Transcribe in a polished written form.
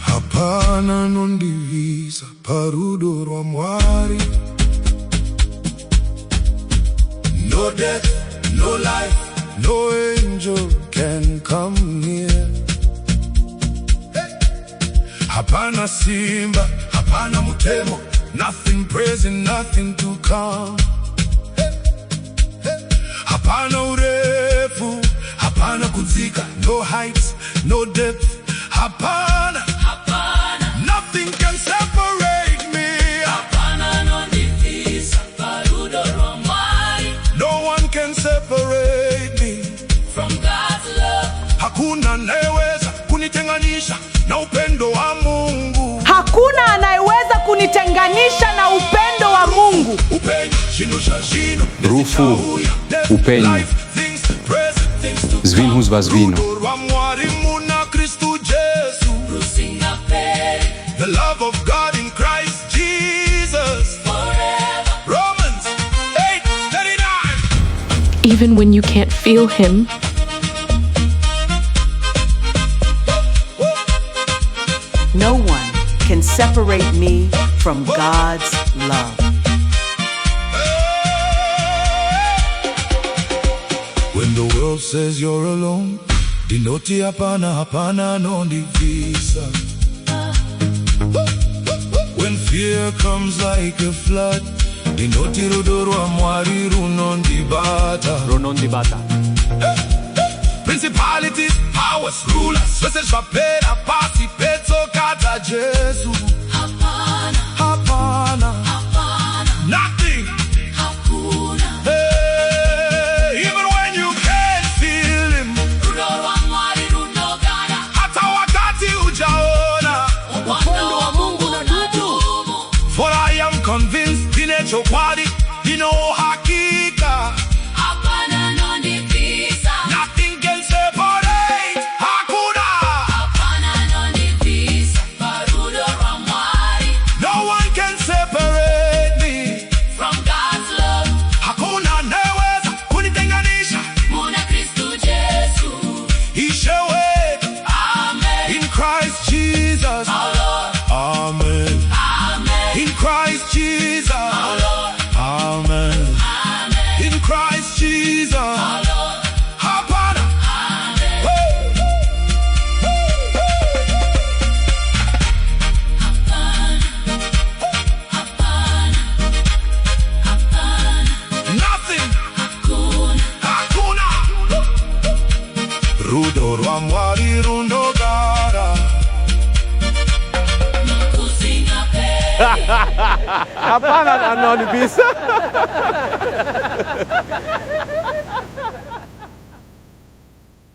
Hapana non divisa parudo Rwamwari. No death, no life, no angel can come near. Hapana simba, hapana mutemo, nothing present, nothing to come. Hapana urefu, hapana kuzika, no heights, no depth, hapana. Nothing can separate me. Hapana non divisa parudo Rwamwari. No one can separate me From God's love. Hakuna anayeweza kunitenganisha na upendo wa Mungu. Hakuna anayeweza kunitenganisha na upendo wa Mungu. Rufu upenyu Zvinhu was vino. The love of God in Christ Jesus Forever. Romans 8:39. Even when you can't feel him, No one can separate me from God's love. When the world says you're alone, dinoti hapana, hapana non divisa. When fear comes like a flood, dinoti rudo Rwamwari runon dibata. Principalities, powers, rulers, verses vapera, pasi, petso, kata, Jesu. Hapana, nothing. Hey, even when you can't feel him, Rudo Rwamwari rudo Gana. hata wakati hujaona. Upendo wa Mungu unadumu. For I am convinced, ninachokwadi, nina uhakika. Hapana non divisa. Nothing can separate. Hakuna. Hapana non divisa parudo Rwamwari. No one can separate me. From God's love. Hakuna anayeweza kunitenganisha. Muna Kristo Jesu. Ishewe Amen. in Christ Jesus. Our Lord. Amen. Amen. In Christ Jesus. Our Lord. Amen. Amen. In Christ Jesus. Our Lord. Hapana. Amen. Hey. Nothing. Hakuna. Rudo Rwamwari rundo gara. Kusinga pe. Hapana non divisa.